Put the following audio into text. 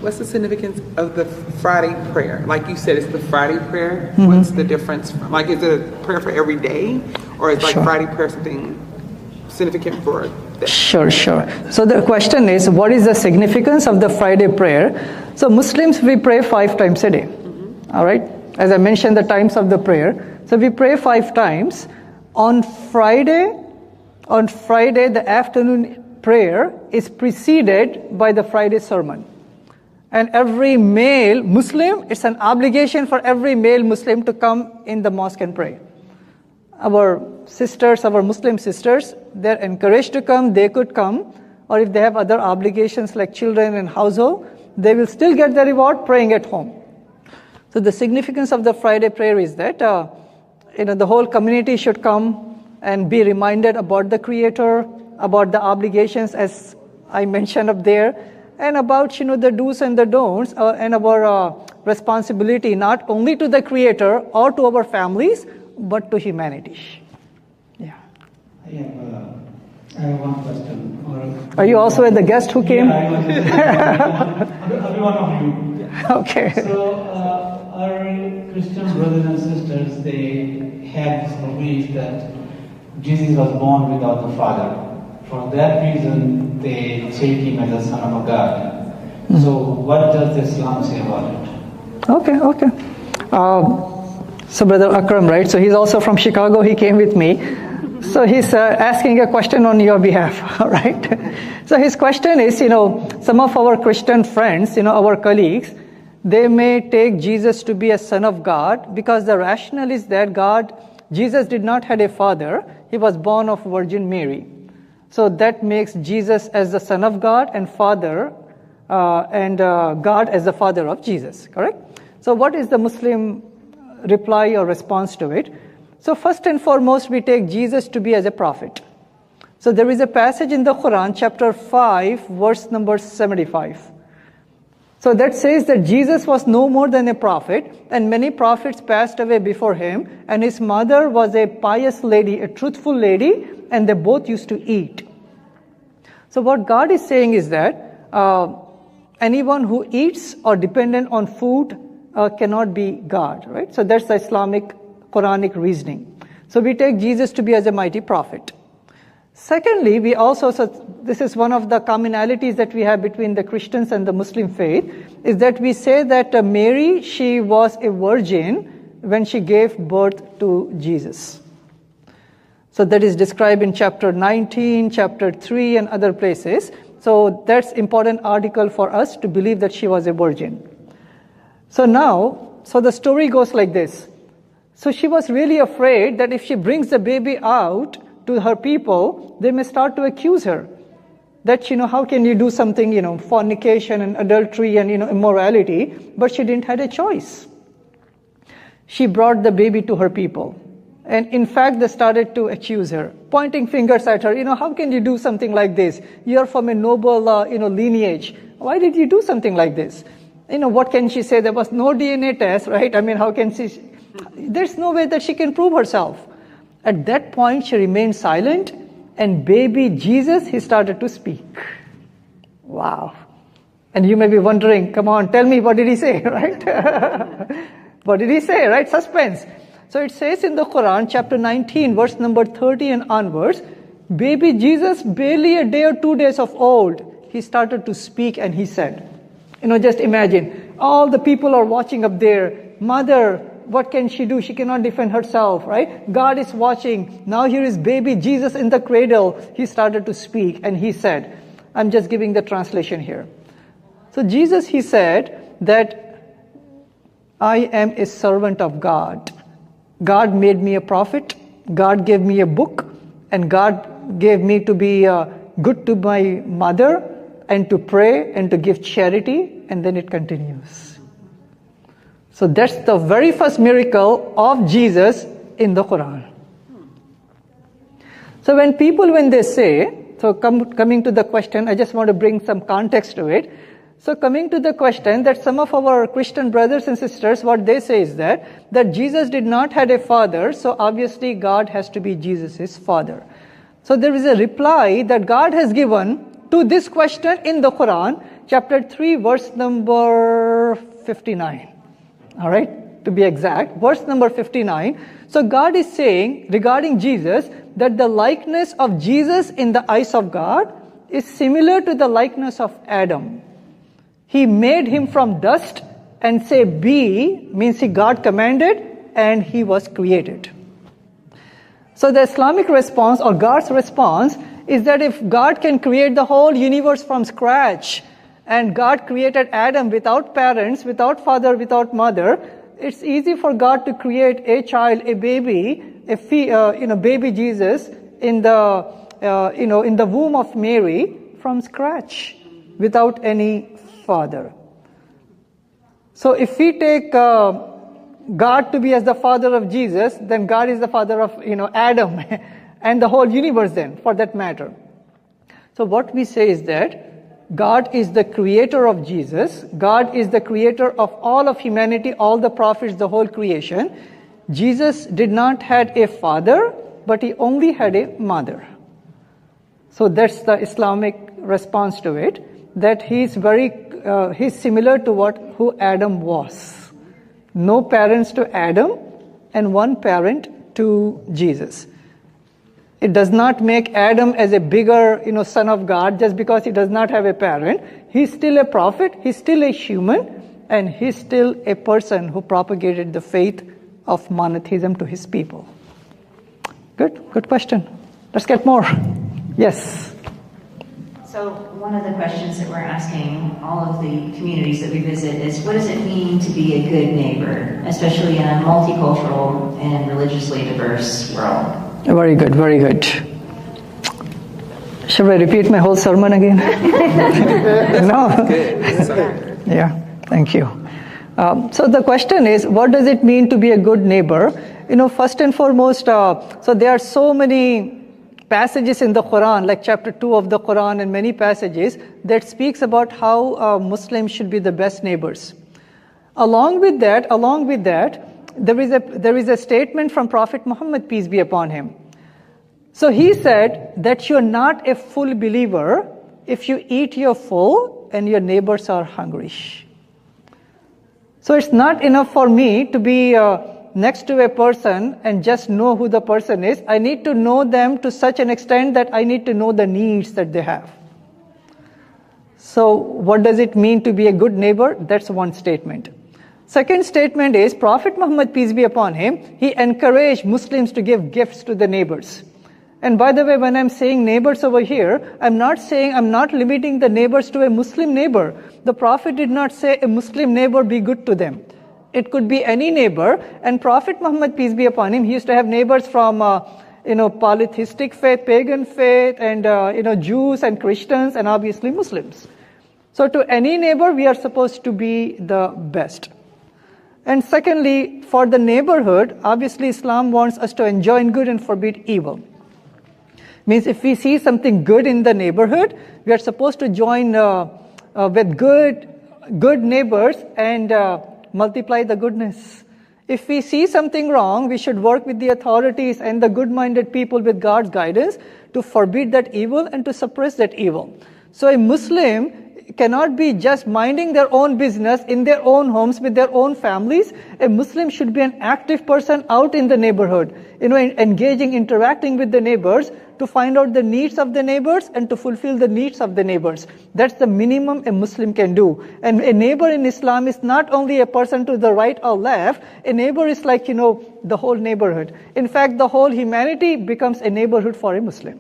What's the significance of the Friday prayer? Like you said, it's the Friday prayer. What's the difference? Like, is it a prayer for every day, or is like Friday prayer something significant for that? Sure. So the question is, what is the significance of the Friday prayer? So Muslims, we pray 5 times a day. All right. As I mentioned, the times of the prayer. So we pray 5 times. On Friday, the afternoon prayer is preceded by the Friday sermon. And every male Muslim, it's an obligation for every male Muslim to come in the mosque and pray. Our sisters, our Muslim sisters, they're encouraged to come, they could come, or if they have other obligations like children and household, they will still get the reward praying at home. So the significance of the Friday prayer is that the whole community should come and be reminded about the Creator, about the obligations as I mentioned up there, and about the do's and the don'ts, and our responsibility not only to the Creator or to our families, but to humanity. Yeah. I have one question. Are you also the guest who came? Yeah, I was every one of you. Okay. So our Christian brothers and sisters, they have this belief that Jesus was born without the Father. For that reason, they take him as a son of a God. So what does Islam say about it? Okay. So Brother Akram, right? So he's also from Chicago. He came with me. So he's asking a question on your behalf, all right? So his question is, some of our Christian friends, our colleagues, they may take Jesus to be a son of God because the rationale is that Jesus did not have a father. He was born of Virgin Mary. So that makes Jesus as the Son of God and Father, and God as the Father of Jesus, correct? So what is the Muslim reply or response to it? So first and foremost, we take Jesus to be as a prophet. So there is a passage in the Quran, chapter 5, verse number 75. So that says that Jesus was no more than a prophet, and many prophets passed away before him, and his mother was a pious lady, a truthful lady, and they both used to eat. So what God is saying is that anyone who eats or dependent on food cannot be God, right? So that's the Islamic Quranic reasoning. So we take Jesus to be as a mighty prophet. Secondly, we also, so this is one of the commonalities that we have between the Christians and the Muslim faith, is that we say that Mary, she was a virgin when she gave birth to Jesus. So that is described in chapter 19, chapter 3, and other places. So that's important article for us to believe that she was a virgin. So the story goes like this. So she was really afraid that if she brings the baby out to her people, they may start to accuse her. That, how can you do something, fornication and adultery and, immorality, but she didn't have a choice. She brought the baby to her people. And in fact, they started to accuse her, pointing fingers at her. How can you do something like this? You're from a noble, lineage. Why did you do something like this? What can she say? There was no DNA test, right? How can she? There's no way that she can prove herself. At that point, she remained silent, and baby Jesus, he started to speak. Wow. And you may be wondering, come on, tell me, what did he say, right? What did he say, right? Suspense. So it says in the Quran, chapter 19, verse number 30 and onwards, baby Jesus, barely a day or 2 days of old, he started to speak and he said, just imagine, all the people are watching up there. Mother, what can she do? She cannot defend herself, right? God is watching. Now here is baby Jesus in the cradle. He started to speak and he said, I'm just giving the translation here. So Jesus, he said that I am a servant of God. God made me a prophet. God gave me a book. And God gave me to be good to my mother and to pray and to give charity. And then it continues. So that's the very first miracle of Jesus in the Quran. So when they say, coming to the question, I just want to bring some context to it. So coming to the question that some of our Christian brothers and sisters, what they say is that Jesus did not have a father, so obviously God has to be Jesus' father. So there is a reply that God has given to this question in the Quran, chapter 3, verse number 59. All right, to be exact, verse number 59. So God is saying regarding Jesus that the likeness of Jesus in the eyes of God is similar to the likeness of Adam. He made him from dust, and say be means God commanded and he was created. So the Islamic response, or God's response, is that if God can create the whole universe from scratch, and God created Adam without parents, without father, without mother, it's easy for God to create a child, a baby, baby Jesus in the womb of Mary from scratch, without any father. So if we take God to be as the father of Jesus, then God is the father of Adam and the whole universe then, for that matter. So what we say is that God is the creator of Jesus. God is the creator of all of humanity, all the prophets, the whole creation. Jesus did not have a father, but he only had a mother. So that's the Islamic response to it, that he's similar to who Adam was. No parents to Adam and one parent to Jesus. It does not make Adam as a bigger, son of God just because he does not have a parent. He's still a prophet, he's still a human, and he's still a person who propagated the faith of monotheism to his people. Good question. Let's get more. Yes. So one of the questions that we're asking all of the communities that we visit is, what does it mean to be a good neighbor, especially in a multicultural and religiously diverse world? Very good, very good. Should I repeat my whole sermon again? No? Good. Yeah, thank you. So the question is, what does it mean to be a good neighbor? First and foremost, so there are so many passages in the Quran, like chapter 2 of the Quran and many passages that speaks about how Muslims should be the best neighbors. Along with that, there is a statement from Prophet Muhammad, peace be upon him. So he said that you're not a full believer if you eat your full and your neighbors are hungry. So it's not enough for me to be next to a person and just know who the person is. I need to know them to such an extent that I need to know the needs that they have. So what does it mean to be a good neighbor? That's one statement. Second statement is, Prophet Muhammad, peace be upon him, he encouraged Muslims to give gifts to the neighbors. And by the way, when I'm saying neighbors over here, I'm not limiting the neighbors to a Muslim neighbor. The Prophet did not say a Muslim neighbor be good to them. It could be any neighbor. And Prophet Muhammad, peace be upon him, he used to have neighbors from polytheistic faith, pagan faith, and Jews and Christians, and obviously Muslims. So to any neighbor, we are supposed to be the best. And secondly, for the neighborhood, obviously Islam wants us to enjoin good and forbid evil. Means if we see something good in the neighborhood, we are supposed to join with good neighbors and multiply the goodness. If we see something wrong, we should work with the authorities and the good-minded people with God's guidance to forbid that evil and to suppress that evil. So a Muslim cannot be just minding their own business in their own homes with their own families. A Muslim should be an active person out in the neighborhood, engaging, interacting with the neighbors to find out the needs of the neighbors and to fulfill the needs of the neighbors. That's the minimum a Muslim can do. And a neighbor in Islam is not only a person to the right or left. A neighbor is like, the whole neighborhood. In fact, the whole humanity becomes a neighborhood for a Muslim.